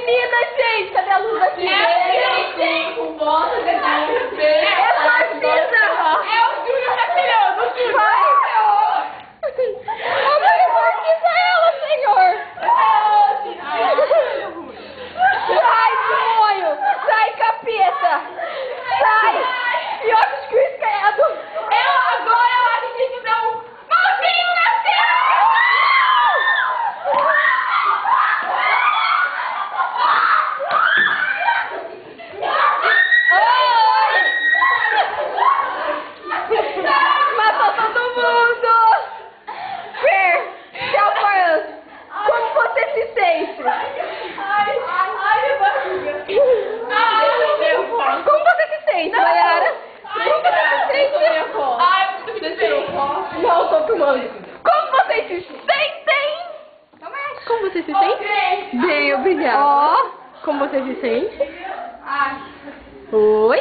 menina, gente! Cadê a luz aqui? É com bota, É só a Cisa! É o Júnior Rapilhão, o Júnior. Vai! A mãe exorciza ela, Senhor! Sai, demônio! Sai, capeta! Sai! Pior que o credo! Agora eu acredito que não. Malzinho nasceu! Matou todo mundo! Fer, tchau, Fran! Como você se sente? Minha barriga. Meu pai. Como você se sente, Mayara? Como você se sente? Muito bem. Não, tô filmando. Como vocês se sentem? Como você se sente? Bem, obrigada. Ó, como você se sente? Oi?